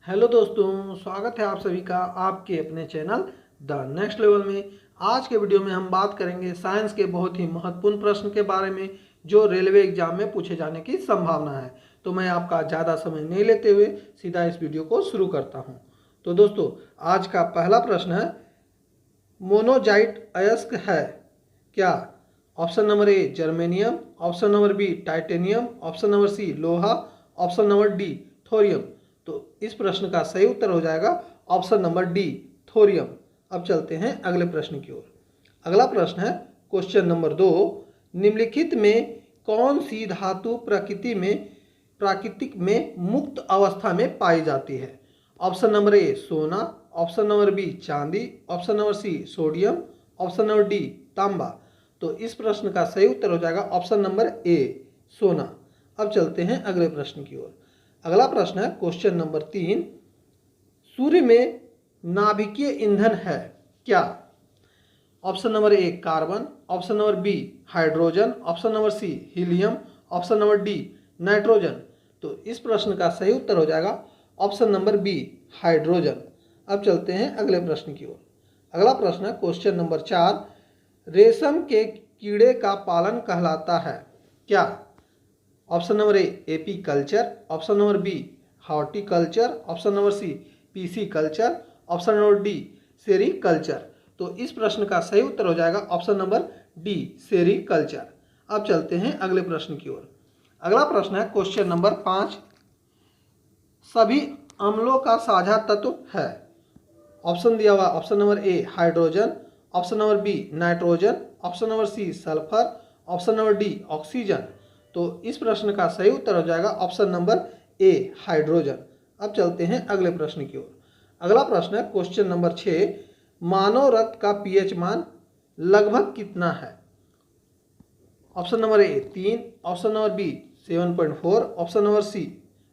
Hello दोस्तों, स्वागत है आप सभी का आपके अपने चैनल द नेक्स्ट लेवल में। आज के वीडियो में हम बात करेंगे साइंस के बहुत ही महत्वपूर्ण प्रश्न के बारे में जो रेलवे एग्जाम में पूछे जाने की संभावना है। तो मैं आपका ज़्यादा समय नहीं लेते हुए सीधा इस वीडियो को शुरू करता हूं। तो दोस्तों, आज का पहला प्रश्न है, मोनोजाइट अयस्क है क्या? Option number A germanium, option number B titanium, option number C लोहा, ऑप्शन नंबर डी थोरियम। तो इस प्रश्न का सही उत्तर हो जाएगा ऑप्शन नंबर डी थोरियम। अब चलते हैं अगले प्रश्न की ओर। अगला प्रश्न है क्वेश्चन नंबर 2, निम्नलिखित में कौन सी धातु प्राकृतिक में मुक्त अवस्था में पाई जाती है? ऑप्शन नंबर ए सोना, ऑप्शन नंबर बी चांदी, option number C sodium, option number D तांबा। तो इस प्रश्न का सही उत्तर हो जाएगा ऑप्शन नंबर ए सोना। अब चलते हैं अगले प्रश्न की ओर। अगला प्रश्न है क्वेश्चन नंबर 3, सूर्य में नाभिकीय ईंधन है क्या? Option number A carbon, option number B hydrogen, option number C helium, option number D nitrogen. तो इस प्रश्न का सही उत्तर हो जाएगा ऑप्शन नंबर बी हाइड्रोजन। अब चलते हैं अगले प्रश्न की ओर। अगला प्रश्न है क्वेश्चन नंबर 4, रेशम के कीड़े का पालन कहलाता है क्या? Option number A apiculture, option number B horticulture, option number C pisciculture, option number D sericulture. तो इस प्रश्न का सही उत्तर हो जाएगा option number D sericulture. अब चलते हैं अगले प्रश्न की ओर। अगला प्रश्न है क्वेश्चन नंबर 5, सभी अम्लों का साझा तत्व है। ऑप्शन दिया हुआ option number A hydrogen, option number B nitrogen, option number C sulphur, option number D oxygen. तो इस प्रश्न का सही उत्तर हो जाएगा ऑप्शन नंबर ए हाइड्रोजन। अब चलते हैं अगले प्रश्न की ओर। अगला प्रश्न है क्वेश्चन नंबर 6, मानव रक्त का पीएच मान लगभग कितना है? Option number A 3, option number B 7.4, option number C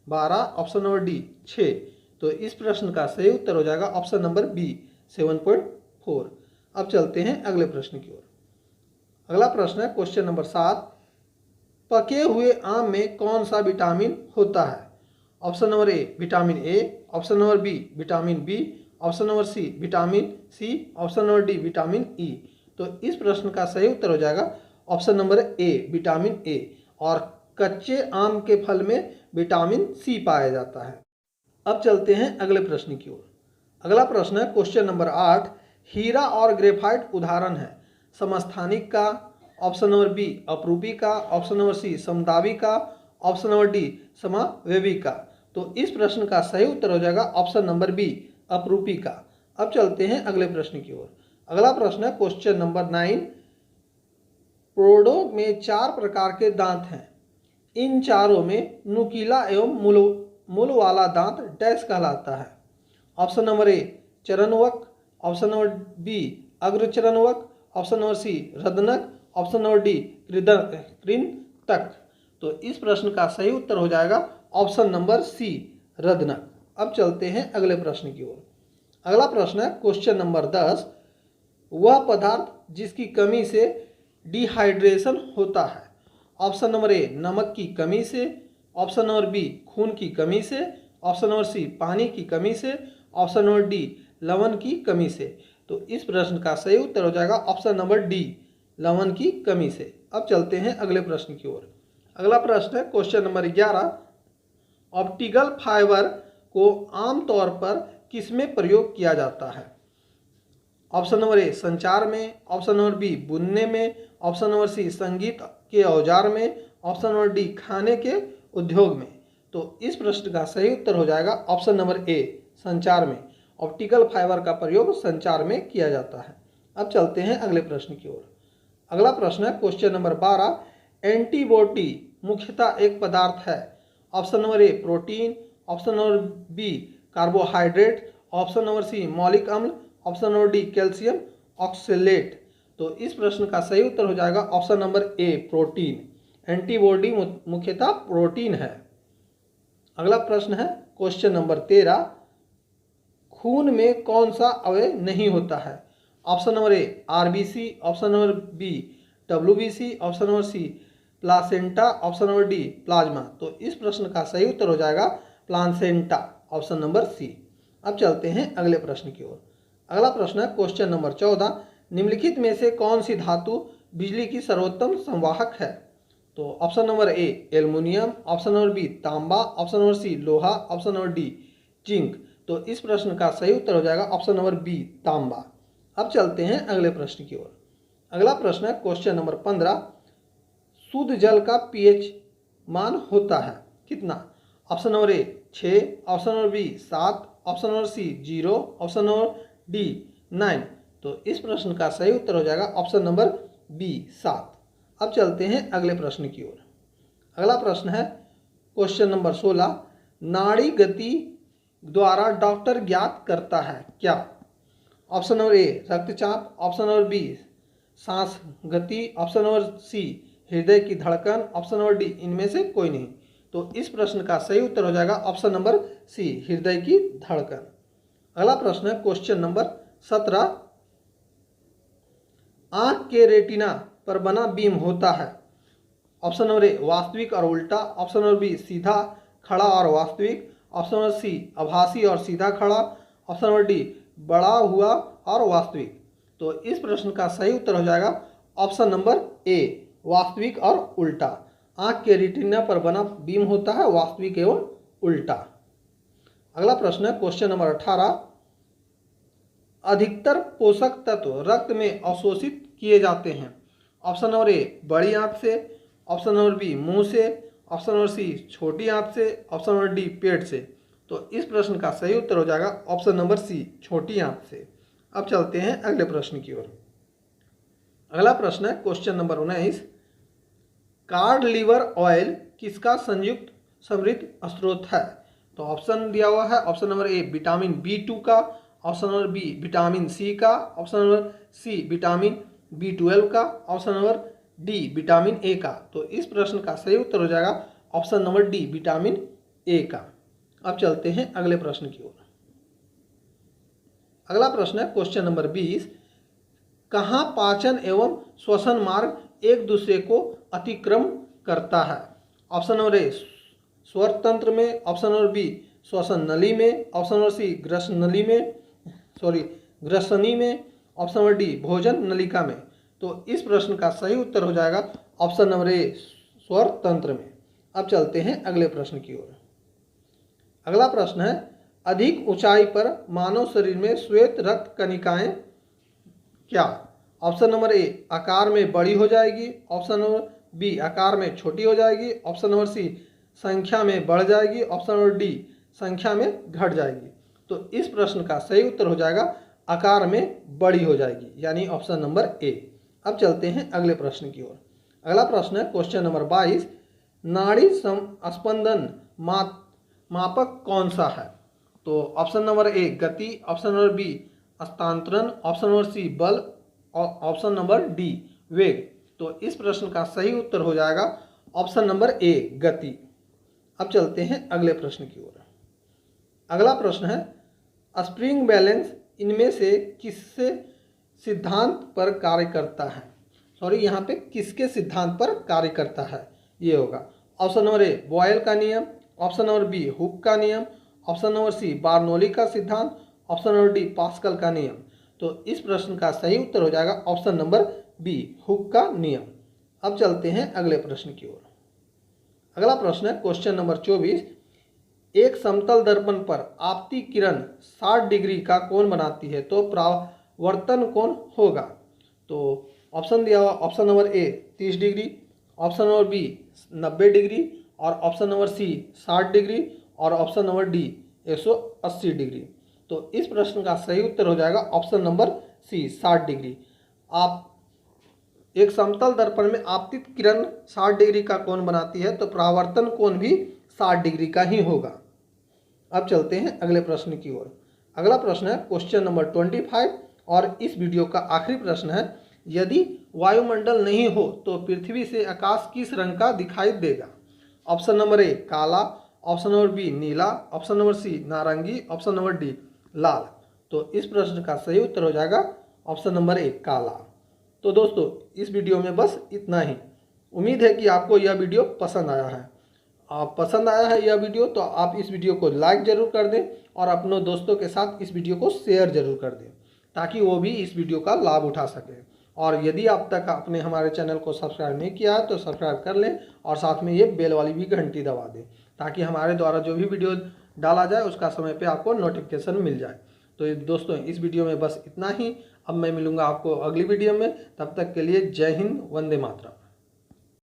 12, option number D 6। तो इस प्रश्न का सही उत्तर हो जाएगा ऑप्शन नंबर बी 7.4। अब चलते हैं अगले प्रश्न की ओर। अगला प्रश्न है क्वेश्चन नंबर 7, पके हुए आम में कौन सा विटामिन होता है? Option number A vitamin A, option number B vitamin B, option number C vitamin C, option number D vitamin E. तो इस प्रश्न का सही उत्तर हो जाएगा option number A vitamin A. और कच्चे आम के फल में विटामिन सी पाया जाता है। अब चलते हैं अगले प्रश्न की ओर। अगला प्रश्न है क्वेश्चन नंबर 8, हीरा और ग्रेफाइट उदाहरण है। समस्थानिक का, ऑप्शन नंबर बी अपरूपी का, ऑप्शन नंबर सी समदाबी का, ऑप्शन नंबर डी समावेवी का। तो इस प्रश्न का सही उत्तर हो जाएगा ऑप्शन नंबर बी अपरूपी का। अब चलते हैं अगले प्रश्न की ओर। अगला प्रश्न है क्वेश्चन नंबर 9, प्रोडो में 4 प्रकार के दांत हैं। इन चारों में नुकीला एवं मूल वाला दांत डैश कहलाता है? ऑप्शन नंबर ए चरणवक, ऑप्शन नंबर बी अग्रचरणवक, ऑप्शन नंबर सी रदनक, ऑप्शन नंबर डी कृंतक। तो इस प्रश्न का सही उत्तर हो जाएगा ऑप्शन नंबर सी रदनक। अब चलते हैं अगले प्रश्न की ओर। अगला प्रश्न है क्वेश्चन नंबर 10, वह पदार्थ जिसकी कमी से डिहाइड्रेशन होता है। ऑप्शन नंबर ए नमक की कमी से, ऑप्शन नंबर बी खून की कमी से, ऑप्शन नंबर सी पानी की कमी से, ऑप्शन नंबर डी लवण की कमी से। तो इस प्रश्न का सही उत्तर हो जाएगा ऑप्शन नंबर डी लवण की कमी से। अब चलते हैं अगले प्रश्न की ओर। अगला प्रश्न है क्वेश्चन नंबर 11, ऑप्टिकल फाइबर को आमतौर पर किसमें प्रयोग किया जाता है? ऑप्शन नंबर ए संचार में, ऑप्शन नंबर बी बुनने में, ऑप्शन नंबर सी संगीत के औजार में, ऑप्शन नंबर डी खाने के उद्योग में। तो इस प्रश्न का सही उत्तर हो जाएगा ऑप्शन नंबर ए संचार में। ऑप्टिकल फाइबर का प्रयोग संचार में किया जाता है। अब चलते हैं अगले प्रश्न की ओर। अगला प्रश्न है क्वेश्चन नंबर 12, एंटीबॉडी मुख्यतः एक पदार्थ है। Option number A protein, option number B carbohydrate, option number C मौलिक अम्ल, option number D calcium oxalate. तो इस प्रश्न का सही उत्तर हो जाएगा option number A protein. Antibody मुख्यतः प्रोटीन है। अगला प्रश्न है क्वेश्चन नंबर 13, खून में कौन सा अवयव नहीं होता है? Option number A RBC, option number B WBC, option number C placenta, option number D plasma. तो इस प्रश्न का सही उत्तर हो जाएगा प्लासेंटा। ऑप्शन नंबर सी। अब चलते हैं अगले प्रश्न की ओर। अगला प्रश्न है क्वेश्चन नंबर 14, निम्नलिखित में से कौन सी धातु बिजली की सर्वोत्तम संवाहक है? तो option number A aluminium, option number B तांबा, ऑप्शन नंबर सी लोहा, ऑप्शन नंबर डी जिंक। तो इस प्रश्न का सही उत्तर हो जाएगा ऑप्शन नंबर बी तांबा। अब चलते हैं अगले प्रश्न की ओर। अगला प्रश्न है क्वेश्चन नंबर 15, शुद्ध जल का पीएच मान होता है कितना? Option number A 6, option number B 7, option number C 0, option number D 9। तो इस प्रश्न का सही उत्तर हो जाएगा ऑप्शन नंबर बी 7। अब चलते हैं अगले प्रश्न की ओर। अगला प्रश्न है क्वेश्चन नंबर 16, नाड़ी गति द्वारा डॉक्टर ज्ञात करता है क्या? ऑप्शन नंबर ए रक्तचाप, ऑप्शन नंबर बी सांस गति, ऑप्शन नंबर सी हृदय की धड़कन, ऑप्शन नंबर डी इनमें से कोई नहीं। तो इस प्रश्न का सही उत्तर हो जाएगा ऑप्शन नंबर सी हृदय की धड़कन। अगला प्रश्न है क्वेश्चन नंबर 17, आंख के रेटिना पर बना बीम होता है। ऑप्शन नंबर ए वास्तविक और उल्टा, ऑप्शन नंबर बी सीधा खड़ा और वास्तविक, ऑप्शन नंबर सी आभासी और सीधा खड़ा, ऑप्शन नंबर डी बड़ा हुआ और वास्तविक। तो इस प्रश्न का सही उत्तर हो जाएगा ऑप्शन नंबर ए वास्तविक और उल्टा। आंख के रेटिना पर बना बीम होता है वास्तविक एवं उल्टा। अगला प्रश्न है क्वेश्चन नंबर 18, अधिकतर पोषक तत्व रक्त में अवशोषित किए जाते हैं। ऑप्शन नंबर ए बड़ी आंत से, ऑप्शन नंबर बी मुंह से, ऑप्शन नंबर सी छोटी आंत से, ऑप्शन नंबर डी पेट से। तो इस प्रश्न का सही उत्तर हो जाएगा ऑप्शन नंबर सी छोटी आंत से। अब चलते हैं अगले प्रश्न की ओर। अगला प्रश्न है question number 19, cod liver oil किसका संयुक्त समृद्ध स्रोत है? तो ऑप्शन दिया हुआ है option number A vitamin B2 का, option number B vitamin C का, option number C vitamin B12 का, option number D vitamin A का। तो इस प्रश्न का सही उत्तर हो जाएगा option number D vitamin A का। अब चलते हैं अगले प्रश्न की ओर। अगला प्रश्न है क्वेश्चन नंबर 20, कहाँ पाचन एवं श्वसन मार्ग एक दूसरे को अतिक्रम करता है? ऑप्शन नंबर ए स्वर तंत्र में, ऑप्शन नंबर बी श्वसन नली में, ऑप्शन नंबर सी ग्रसनी में, ऑप्शन नंबर डी भोजन नलिका में। तो इस प्रश्न का सही उत्तर हो जाएगा ऑप्शन नंबर ए स्वर तंत्र में। अब चलते हैं अगले प्रश्न की ओर। अगला प्रश्न है, अधिक ऊंचाई पर मानव शरीर में श्वेत रक्त कणिकाएं क्या? ऑप्शन नंबर ए आकार में बड़ी हो जाएगी, ऑप्शन नंबर बी आकार में छोटी हो जाएगी, ऑप्शन नंबर सी संख्या में बढ़ जाएगी, ऑप्शन नंबर डी संख्या में घट जाएगी। तो इस प्रश्न का सही उत्तर हो जाएगा आकार में बड़ी हो जाएगी, यानी ऑप्शन नंबर ए। अब चलते हैं अगले प्रश्न की ओर। अगला प्रश्न है क्वेश्चन नंबर 22, नाड़ी स्पंदन मापक कौन सा है? तो ऑप्शन नंबर ए गति, ऑप्शन नंबर बी हस्तांतरण, ऑप्शन नंबर सी बल, ऑप्शन नंबर डी वेग। तो इस प्रश्न का सही उत्तर हो जाएगा ऑप्शन नंबर ए गति। अब चलते हैं अगले प्रश्न की ओर। अगला प्रश्न है, स्प्रिंग बैलेंस इनमें से किससे सिद्धांत पर कार्य करता है? यहाँ पे किसके सिद्धांत पर कार्य करता है ये होगा। ऑप्शन नंबर ए बॉयल का नियम, ऑप्शन नंबर बी हुक का नियम, ऑप्शन नंबर सी बार्नौली का सिद्धांत, ऑप्शन नंबर डी पास्कल का नियम। तो इस प्रश्न का सही उत्तर हो जाएगा ऑप्शन नंबर बी हुक का नियम। अब चलते हैं अगले प्रश्न की ओर। अगला प्रश्न है क्वेश्चन नंबर 24, एक समतल दर्पण पर आपती किरण 60 डिग्री का कोण बनाती है तो परावर्तन कोण होगा। तो ऑप्शन दिया हुआ option number A 30 degree, option number B 90 degree, और ऑप्शन नंबर सी 60 डिग्री, और ऑप्शन नंबर डी 180 डिग्री। तो इस प्रश्न का सही उत्तर हो जाएगा ऑप्शन नंबर सी 60 डिग्री। आप एक समतल दर्पण में आपतित किरण 60 डिग्री का कोण बनाती है तो परावर्तन कोण भी 60 डिग्री का ही होगा। अब चलते हैं अगले प्रश्न की ओर। अगला प्रश्न है क्वेश्चन नंबर 25 और इस वीडियो का आखिरी प्रश्न है, यदि वायुमंडल नहीं हो तो पृथ्वी से आकाश किस रंग का दिखाई देगा? ऑप्शन नंबर ए काला, ऑप्शन नंबर बी नीला, ऑप्शन नंबर सी नारंगी, ऑप्शन नंबर डी लाल। तो इस प्रश्न का सही उत्तर हो जाएगा ऑप्शन नंबर ए काला। तो दोस्तों इस वीडियो में बस इतना ही। उम्मीद है कि आपको यह वीडियो पसंद आया है। आप पसंद आया है यह वीडियो तो आप इस वीडियो को लाइक ज़रूर कर दें और अपने दोस्तों के साथ इस वीडियो को शेयर ज़रूर कर दें ताकि वो भी इस वीडियो का लाभ उठा सकें। और यदि आप तक आपने हमारे चैनल को सब्सक्राइब नहीं किया है तो सब्सक्राइब कर लें और साथ में ये बेल वाली भी घंटी दबा दें ताकि हमारे द्वारा जो भी वीडियो डाला जाए उसका समय पे आपको नोटिफिकेशन मिल जाए। तो दोस्तों इस वीडियो में बस इतना ही। अब मैं मिलूँगा आपको अगली वीडियो में, तब तक के लिए जय हिंद, वंदे मातरम।